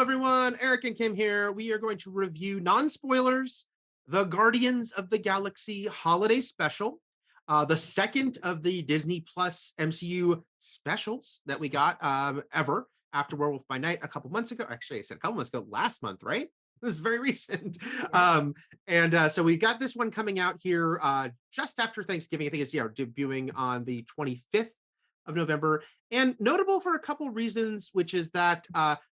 everyone. Eric and Kim here. We are going to review non-spoilers, the Guardians of the Galaxy holiday special, the second of the Disney Plus MCU specials that we got ever after Werewolf by Night a couple months ago. Actually, I said a couple months ago, last month, right? It was very recent. Yeah. So we got this one coming out here just after Thanksgiving. I think it's debuting on the 25th of November, and notable for a couple reasons, which is that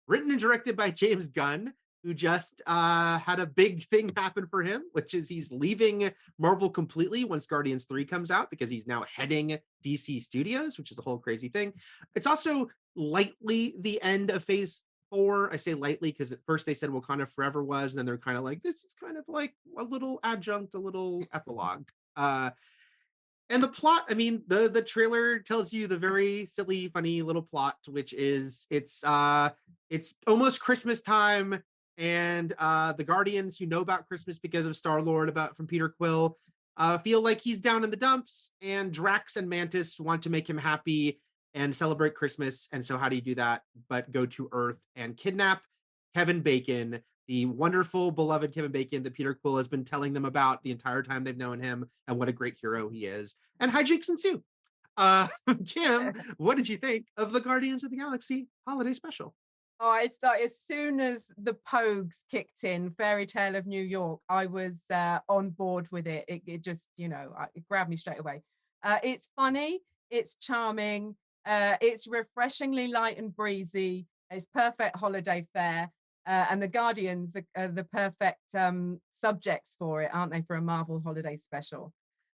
written and directed by James Gunn, who just had a big thing happen for him, which is he's leaving Marvel completely once Guardians 3 comes out, because he's now heading DC Studios, which is a whole crazy thing. It's also lightly the end of Phase 4. I say lightly because at first they said Wakanda Forever was, and then they're kind of like, this is kind of like a little adjunct, a little epilogue. And the plot, I mean, the trailer tells you the very silly, funny little plot, which is it's almost Christmas time, and the Guardians, who know about Christmas because of Star-Lord from Peter Quill, feel like he's down in the dumps, and Drax and Mantis want to make him happy and celebrate Christmas. And so how do you do that but go to Earth and kidnap Kevin Bacon, the wonderful, beloved Kevin Bacon that Peter Quill has been telling them about the entire time they've known him, and what a great hero he is. And hijinks ensue. Kim, what did you think of the Guardians of the Galaxy holiday special? Oh, it's like as soon as the Pogues kicked in, Fairy Tale of New York, I was on board with it. It just, it grabbed me straight away. It's funny, it's charming, it's refreshingly light and breezy. It's perfect holiday fare. And the Guardians are the perfect subjects for it, aren't they, for a Marvel holiday special?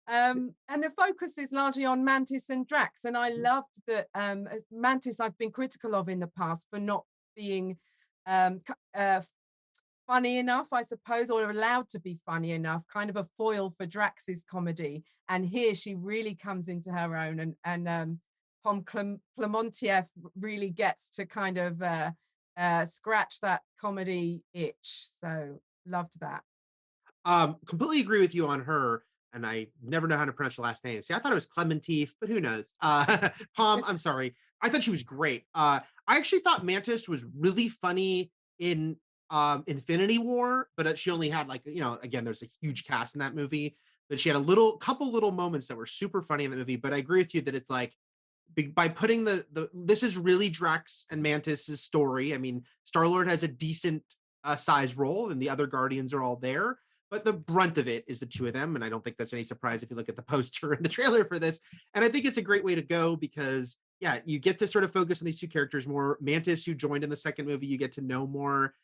And the focus is largely on Mantis and Drax. And I loved that as Mantis, I've been critical of in the past for not being funny enough, I suppose, or allowed to be funny enough, kind of a foil for Drax's comedy. And here she really comes into her own, and Pom Clementieff really gets to kind of scratch that comedy itch. So loved that. Completely agree with you on her, and I never know how to pronounce the last name. See, I thought it was Clementif, but who knows? Pom, I'm sorry. I thought she was great. I actually thought Mantis was really funny in Infinity War, but she only had again, there's a huge cast in that movie, but she had couple little moments that were super funny in the movie. But I agree with you that it's like, by putting this is really Drax and Mantis's story. I mean, Star-Lord has a decent size role, and the other Guardians are all there, but the brunt of it is the two of them. And I don't think that's any surprise if you look at the poster and the trailer for this. And I think it's a great way to go because, yeah, you get to sort of focus on these two characters more. Mantis, who joined in the second movie, you get to know more,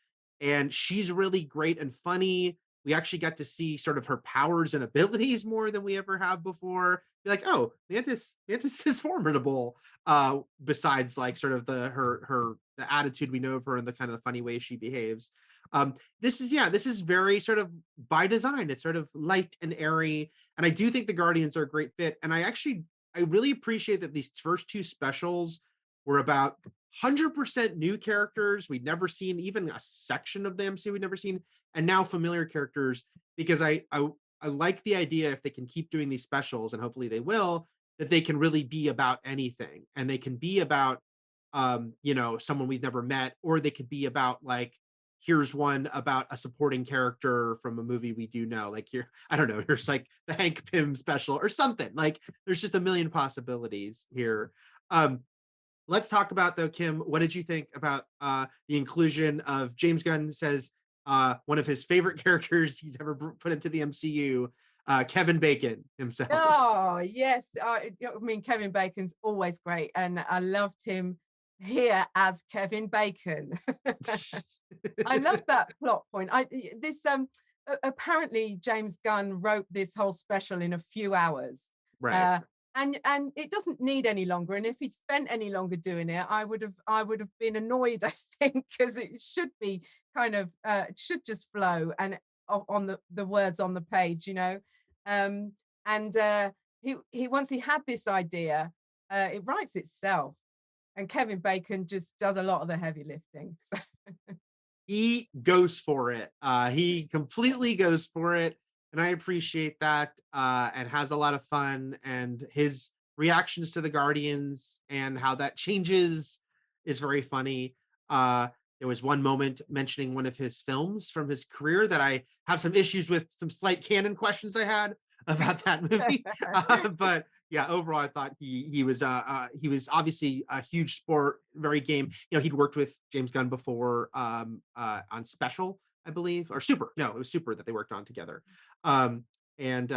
and she's really great and funny. We actually got to see sort of her powers and abilities more than we ever have before. Be like, oh, Mantis is formidable. Besides, like, sort of the attitude we know of her and the kind of the funny way she behaves. This is very sort of by design. It's sort of light and airy, and I do think the Guardians are a great fit. And I really appreciate that these first two specials were about 100% new characters we'd never seen, even a section of them we'd never seen, and now familiar characters, because I like the idea, if they can keep doing these specials, and hopefully they will, that they can really be about anything, and they can be about someone we've never met, or they could be about, like, here's one about a supporting character from a movie we do know, like, here, I don't know, here's like the Hank Pym special or something. Like, there's just a million possibilities here. Let's talk about, though, Kim, what did you think about the inclusion of, James Gunn says, one of his favorite characters he's ever put into the MCU, Kevin Bacon himself? Oh, yes. I mean, Kevin Bacon's always great, and I loved him here as Kevin Bacon. I love that plot point. Apparently James Gunn wrote this whole special in a few hours. Right. And it doesn't need any longer. And if he'd spent any longer doing it, I would have been annoyed, I think, because it should be kind of it should just flow and on the words on the page, And he once he had this idea, it writes itself. And Kevin Bacon just does a lot of the heavy lifting. So. He goes for it. He completely goes for it. And I appreciate that, and has a lot of fun. And his reactions to the Guardians and how that changes is very funny. there was one moment mentioning one of his films from his career that I have some issues with, some slight canon questions I had about that movie. But yeah, overall, I thought he was obviously a huge sport, very game. You know, he'd worked with James Gunn before on Special, I believe, or Super. No, it was Super that they worked on together. Um, and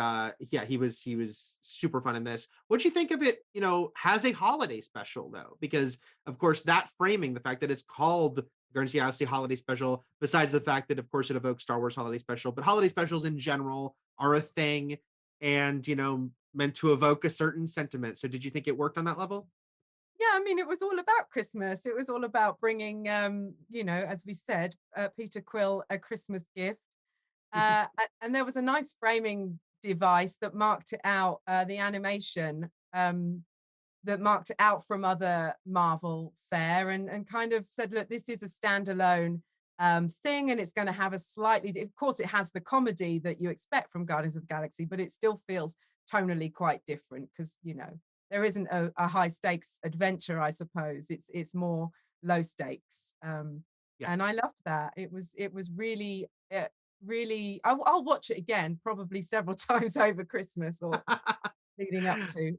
yeah, he was super fun in this. What'd you think of it? You know, has a holiday special though, because of course that framing, the fact that it's called Guardians of the Galaxy Holiday Special, besides the fact that of course it evokes Star Wars Holiday Special, but holiday specials in general are a thing, and meant to evoke a certain sentiment. So did you think it worked on that level? Yeah, I mean, it was all about Christmas. It was all about bringing, as we said, Peter Quill a Christmas gift. And there was a nice framing device that marked it out, the animation that marked it out from other Marvel fare, and kind of said, look, this is a standalone thing, and it's going to have a of course, it has the comedy that you expect from Guardians of the Galaxy, but it still feels tonally quite different because, there isn't a high stakes adventure, I suppose. It's more low stakes. Yeah. And I loved that. It was really, really. I'll watch it again, probably several times over Christmas or leading up to.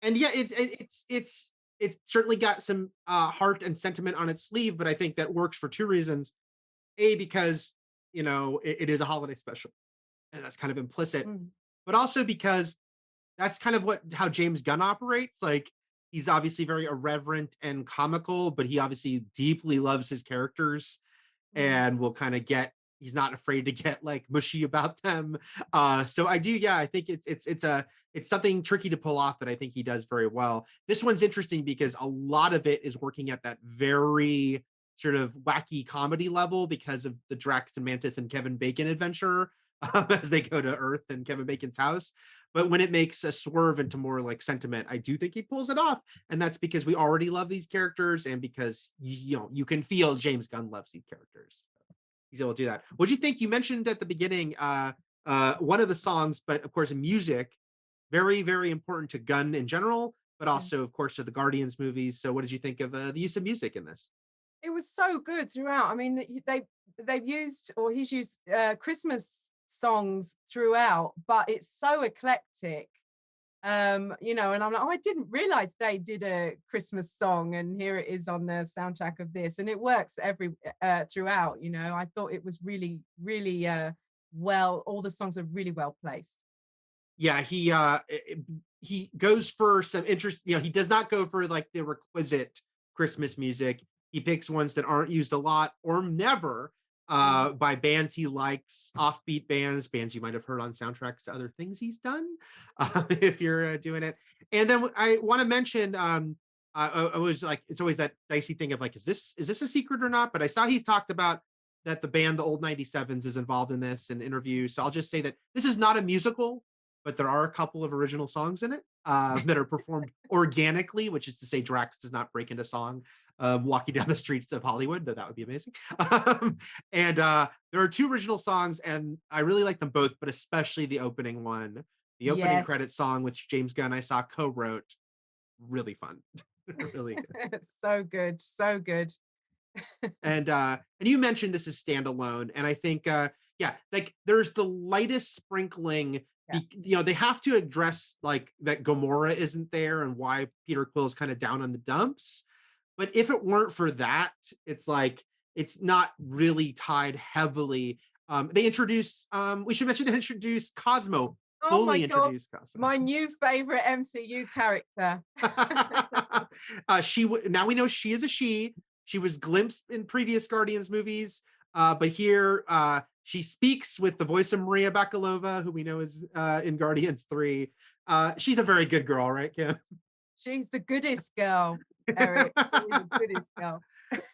And yeah, it's certainly got some heart and sentiment on its sleeve, but I think that works for two reasons. A, because it is a holiday special, and that's kind of implicit, Mm, but also because that's kind of how James Gunn operates. Like, he's obviously very irreverent and comical, but he obviously deeply loves his characters mm. and will kind of he's not afraid to get like mushy about them. So I do, yeah, I think it's something tricky to pull off that I think he does very well. This one's interesting because a lot of it is working at that very sort of wacky comedy level because of the Drax and Mantis and Kevin Bacon adventure, as they go to Earth and Kevin Bacon's house. But when it makes a swerve into more like sentiment, I do think he pulls it off, and that's because we already love these characters, and because you can feel James Gunn loves these characters. He's able to do that. What do you think? You mentioned at the beginning one of the songs, but of course, music, very, very important to Gunn in general, but Yeah. also, of course, to the Guardians movies. So, what did you think of the use of music in this? It was so good throughout. I mean, they've used, or he's used, Christmas songs throughout, but it's so eclectic. And I'm like, oh, I didn't realize they did a Christmas song, and here it is on the soundtrack of this, and it works throughout. I thought it was really, really well. All the songs are really well placed. Yeah, he goes for some interest. He does not go for like the requisite Christmas music. He picks ones that aren't used a lot or never Mm. by bands he likes, offbeat bands you might have heard on soundtracks to other things he's done, if you're doing it. And then I want to mention, I was like, it's always that dicey thing of like, is this a secret or not? But I saw he's talked about that the band, the Old 97s, is involved in this in interviews. So I'll just say that this is not a musical, but there are a couple of original songs in it that are performed organically, which is to say Drax does not break into song walking down the streets of Hollywood, though that would be amazing. And there are two original songs, and I really like them both, but especially the opening one. The opening Yes. credit song, which James Gunn I saw co-wrote, really fun. Really good. So good, so good. And you mentioned this is standalone, and I think yeah, like there's the lightest sprinkling. Yeah. They have to address like that Gamora isn't there and why Peter Quill is kind of down on the dumps. But if it weren't for that, it's like it's not really tied heavily. They introduce we should mention they introduced Cosmo, Oh my fully God, introduced Cosmo. my new favorite MCU character. Now we know she is a she. She was glimpsed in previous Guardians movies, but here she speaks with the voice of Maria Bakalova, who we know is in Guardians 3. She's a very good girl, right, Kim? She's the goodest girl, Eric. She's the goodest girl.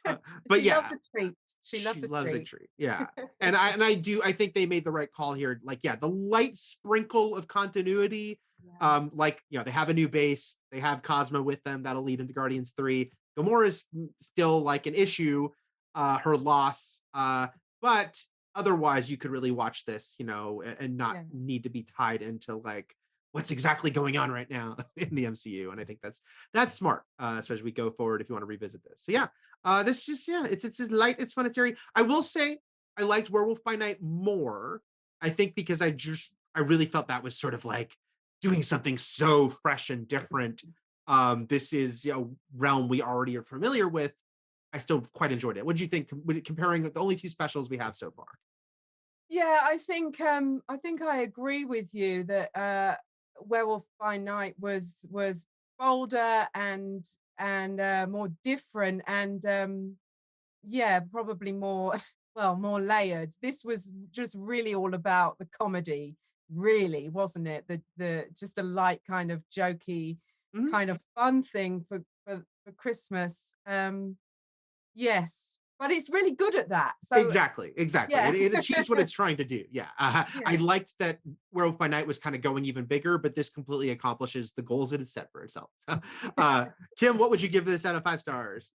But She loves yeah, a treat. She she loves a loves a treat. treat. Yeah. And I think they made the right call here. Like, yeah, the light sprinkle of continuity. Yeah. Like, they have a new base, they have Cosmo with them, that'll lead into Guardians 3. Gamora is still like an issue, her loss. But otherwise you could really watch this, and not Yeah. need to be tied into like what's exactly going on right now in the MCU. And I think that's smart, especially as we go forward if you want to revisit this. So yeah, this just yeah, it's light, it's fun, it's airy. I will say I liked Werewolf by Night more. I think because I really felt that was sort of like doing something so fresh and different. This is, you know, realm we already are familiar with. I still quite enjoyed it. What do you think comparing the only two specials we have so far? Yeah, I think I agree with you that Werewolf by Night was bolder and more different and yeah, probably more well, more layered. This was just really all about the comedy, really, wasn't it? The just a light kind of jokey, Mhm. kind of fun thing for Christmas. Yes, but it's really good at that. So Exactly, exactly. yeah, It achieves what it's trying to do. Yeah, I yeah. liked that Werewolf by Night was kind of going even bigger, but this completely accomplishes the goals it has set for itself. So, Kim, what would you give this out of 5 stars?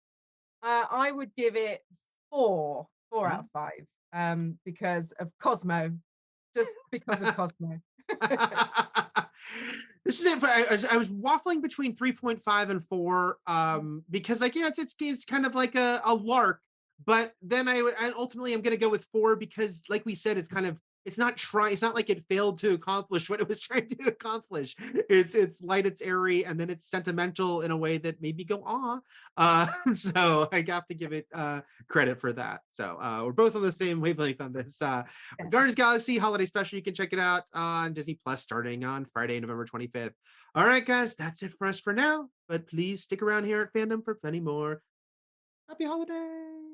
I would give it 4 out Mhm. of 5, because of Cosmo, just because of Cosmo. This is it. I was waffling between 3.5 and 4, because like yeah, it's kind of like a lark, but then I ultimately I'm gonna go with 4 because like we said, it's kind of it's not like it failed to accomplish what it was trying to accomplish. It's light, it's airy, and then it's sentimental in a way that made me go so I have to give it credit for that. So we're both on the same wavelength on this. Yeah. Guardians Galaxy Holiday Special. You can check it out on Disney Plus starting on Friday, November 25th. All right, guys, that's it for us for now. But please stick around here at Fandom for plenty more. Happy holidays.